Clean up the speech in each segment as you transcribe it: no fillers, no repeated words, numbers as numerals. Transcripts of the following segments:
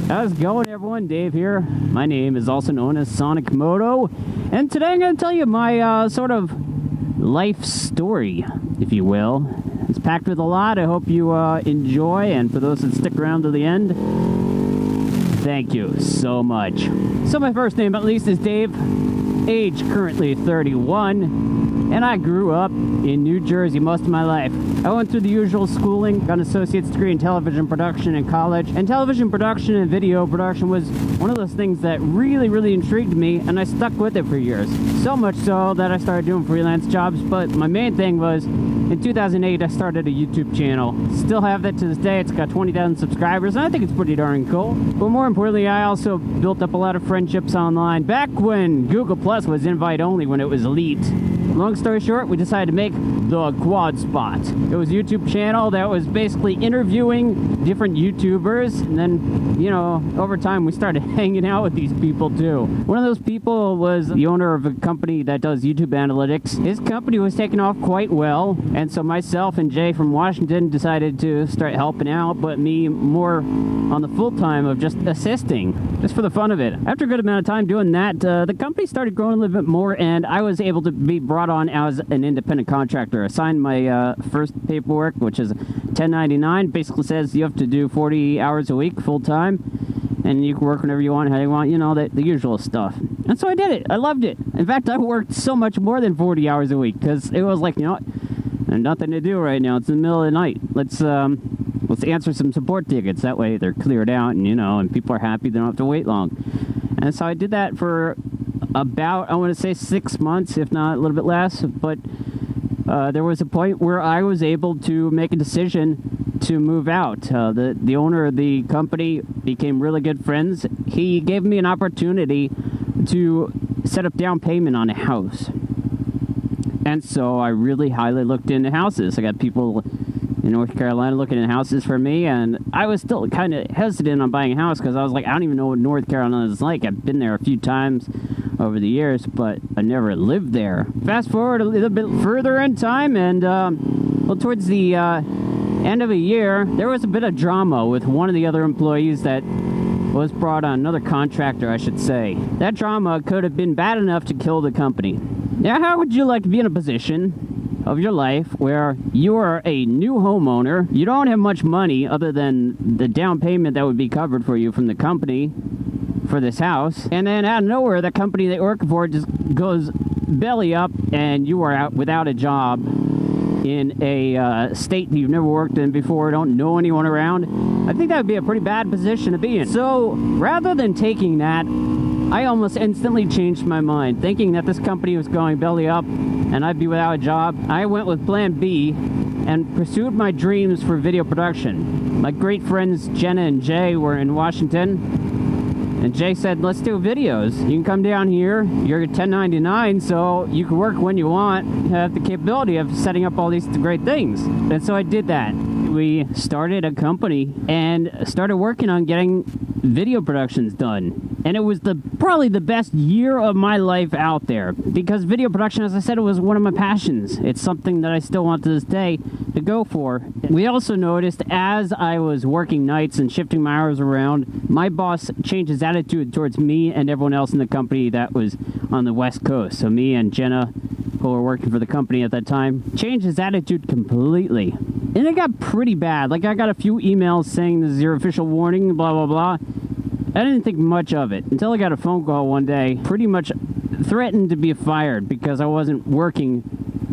How's it going, everyone? Dave here. My name is also known as Sonic Moto, and today I'm going to tell you my sort of life story, if you will. It's packed with a lot. I hope you enjoy, and for those that stick around to the end, thank you so much. So my first name, at least, is Dave. Age currently 31, and I grew up in New Jersey most of my life. I went through the usual schooling, got an associate's degree in television production in college, and television production and video production was one of those things that really intrigued me, and I stuck with it for years. So much so that I started doing freelance jobs, but my main thing was, in 2008, I started a YouTube channel. Still have that to this day. It's got 20,000 subscribers, and I think it's pretty darn cool. But more importantly, I also built up a lot of friendships online back when Google Plus was invite only, when it was elite. Long story short, we decided to make the Quad Spot. It was a YouTube channel that was basically interviewing different YouTubers, and then, you know, over time we started hanging out with these people too. One of those people was the owner of a company that does YouTube analytics. His company was taking off quite well, and so myself and Jay from Washington decided to start helping out, but me more on the full time of just assisting, just for the fun of it. After a good amount of time doing that, the company started growing a little bit more, and I was able to be brought on as an independent contractor. I signed my first paperwork, which is 1099. Basically says you have to do 40 hours a week full time, and you can work whenever you want, how you want, you know, the usual stuff. And so I did it. I loved it. In fact, I worked so much more than 40 hours a week, because it was like, you know what, there's nothing to do right now. It's in the middle of the night. Let's answer some support tickets. That way they're cleared out, and, you know, and people are happy. They don't have to wait long. And so I did that for about, I want to say 6 months, if not a little bit less. But there was a point where I was able to make a decision to move out. The owner of the company became really good friends. He gave me an opportunity to set up down payment on a house. And so I really highly looked into houses. I got people in North Carolina looking at houses for me, and I was still kind of hesitant on buying a house because I was like, I don't even know what North Carolina is like. I've been there a few times over the years, but I never lived there. Fast forward a little bit further in time, and well, towards the end of a year, there was a bit of drama with one of the other employees that was brought on, another contractor, I should say. That drama could have been bad enough to kill the company. Now, how would you like to be in a position of your life where you are a new homeowner, you don't have much money other than the down payment that would be covered for you from the company for this house, and then out of nowhere, the company that you're working for just goes belly up, and you are out without a job in a state that you've never worked in before, don't know anyone around? I think that would be a pretty bad position to be in. So rather than taking that, I almost instantly changed my mind, thinking that this company was going belly up and I'd be without a job. I went with plan B and pursued my dreams for video production. My great friends Jenna and Jay were in Washington, and Jay said, let's do videos. You can come down here, you're 1099, so you can work when you want, have the capability of setting up all these great things. And so I did that. We started a company and started working on getting video productions done. And it was probably the best year of my life out there, because video production, as I said, it was one of my passions. It's something that I still want to this day to go for. We also noticed, as I was working nights and shifting my hours around, my boss changed his attitude towards me and everyone else in the company that was on the West Coast. So me and Jenna, who were working for the company at that time, changed his attitude completely. And it got pretty bad. Like, I got a few emails saying this is your official warning, blah, blah, blah. I didn't think much of it until I got a phone call one day, pretty much threatened to be fired because I wasn't working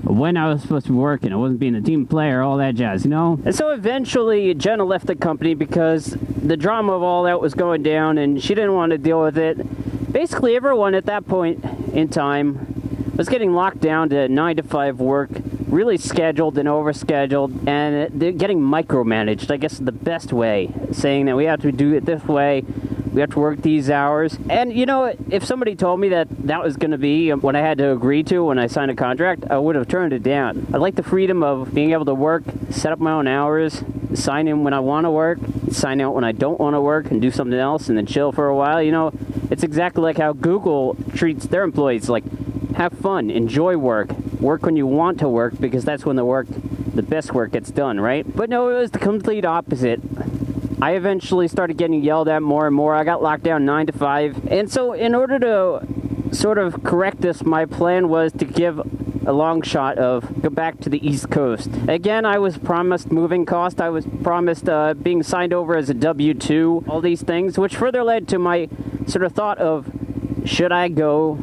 when I was supposed to be working. I wasn't being a team player, all that jazz, you know? And so eventually Jenna left the company because the drama of all that was going down and she didn't want to deal with it. Basically everyone at that point in time was getting locked down to 9-to-5 work, really scheduled and overscheduled, and they're getting micromanaged, I guess, the best way, saying that we have to do it this way, we have to work these hours. And, you know, if somebody told me that that was going to be what I had to agree to when I signed a contract, I would have turned it down. I like the freedom of being able to work, set up my own hours, sign in when I want to work, sign out when I don't want to work, and do something else, and then chill for a while. You know, it's exactly like how Google treats their employees. Like, have fun, enjoy work when you want to work, because that's when the best work gets done, right? But no, it was the complete opposite. I eventually started getting yelled at more and more. I got locked down 9 to 5. And so in order to sort of correct this, my plan was to give a long shot of go back to the East Coast. Again, I was promised moving cost. I was promised being signed over as a W-2, all these things, which further led to my sort of thought of, should I go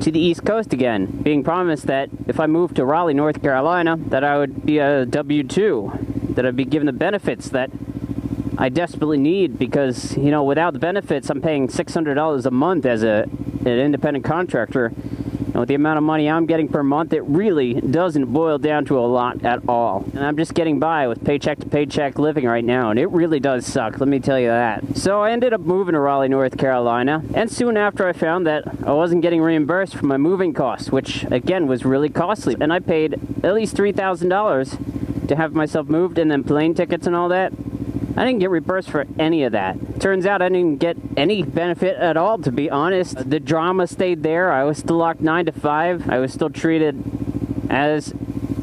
to the East Coast again? Being promised that if I moved to Raleigh, North Carolina, that I would be a W-2, that I'd be given the benefits that I desperately need, because, you know, without the benefits, I'm paying $600 a month as an independent contractor. And with the amount of money I'm getting per month, it really doesn't boil down to a lot at all. And I'm just getting by with paycheck to paycheck living right now, and it really does suck, let me tell you that. So I ended up moving to Raleigh, North Carolina, and soon after I found that I wasn't getting reimbursed for my moving costs, which again was really costly. And I paid at least $3,000 to have myself moved, and then plane tickets and all that. I didn't get reimbursed for any of that. Turns out I didn't get any benefit at all, to be honest. The drama stayed there. I was still locked 9 to 5. I was still treated as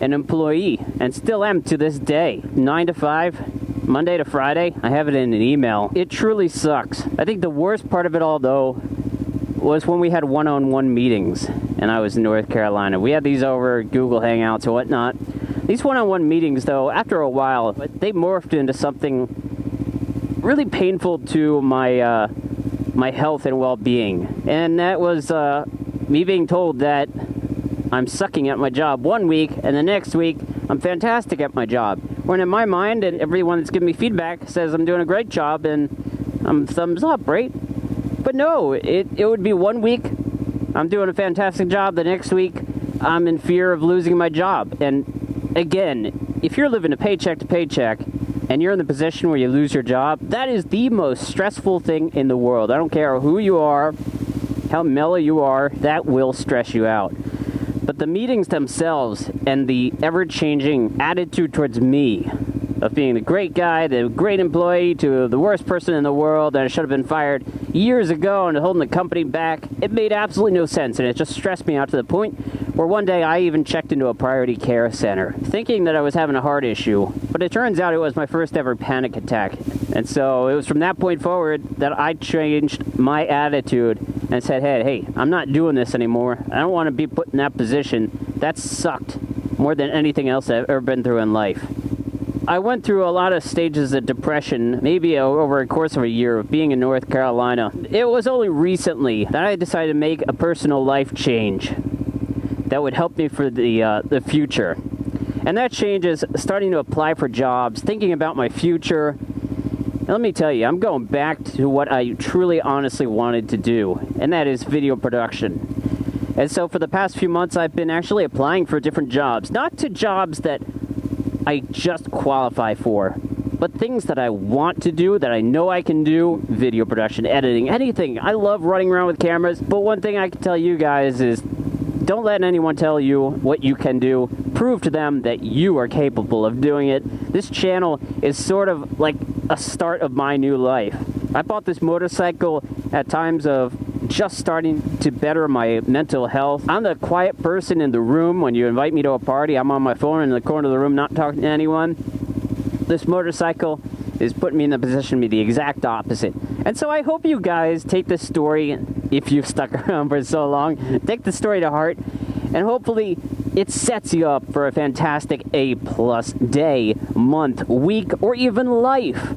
an employee, and still am to this day. 9 to 5, Monday to Friday. I have it in an email. It truly sucks. I think the worst part of it all, though, was when we had one-on-one meetings, and I was in North Carolina. We had these over Google Hangouts and whatnot. These one-on-one meetings, though, after a while, they morphed into something really painful to my my health and well-being. And that was me being told that I'm sucking at my job one week, and the next week I'm fantastic at my job. When in my mind, and everyone that's giving me feedback says I'm doing a great job and I'm thumbs up, right? But no, it would be 1 week I'm doing a fantastic job, the next week I'm in fear of losing my job. And again, if you're living a paycheck to paycheck and you're in the position where you lose your job, that is the most stressful thing in the world. I don't care who you are, how mellow you are, that will stress you out. But the meetings themselves and the ever-changing attitude towards me, of being the great guy, the great employee, to the worst person in the world, and I should have been fired years ago and holding the company back, it made absolutely no sense, and it just stressed me out to the point where one day I even checked into a priority care center, thinking that I was having a heart issue, but it turns out it was my first ever panic attack. And so it was from that point forward that I changed my attitude and said, hey, I'm not doing this anymore. I don't want to be put in that position. That sucked more than anything else I've ever been through in life. I went through a lot of stages of depression, maybe over a course of a year of being in North Carolina. It was only recently that I decided to make a personal life change that would help me for the future. And that change is starting to apply for jobs, thinking about my future. And let me tell you, I'm going back to what I truly honestly wanted to do, and that is video production. And so for the past few months, I've been actually applying for different jobs, not to jobs that I just qualify for, but things that I want to do, that I know I can do: video production, editing, anything. I love running around with cameras, but one thing I can tell you guys is don't let anyone tell you what you can do. Prove to them that you are capable of doing it. This channel is sort of like a start of my new life. I bought this motorcycle at times of just starting to better my mental health. I'm the quiet person in the room. When you invite me to a party, I'm on my phone in the corner of the room not talking to anyone. This motorcycle is putting me in the position to be the exact opposite. And so I hope you guys take this story, if you've stuck around for so long, take the story to heart, and hopefully it sets you up for a fantastic A+ day, month, week, or even life.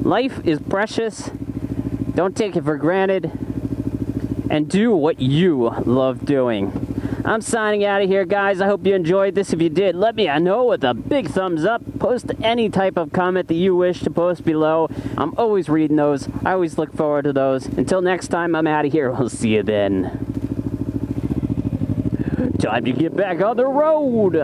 Life is precious. Don't take it for granted, and do what you love doing. I'm signing out of here, guys. I hope you enjoyed this. If you did, let me know with a big thumbs up. Post any type of comment that you wish to post below. I'm always reading those. I always look forward to those. Until next time, I'm out of here. We'll see you then. Time to get back on the road.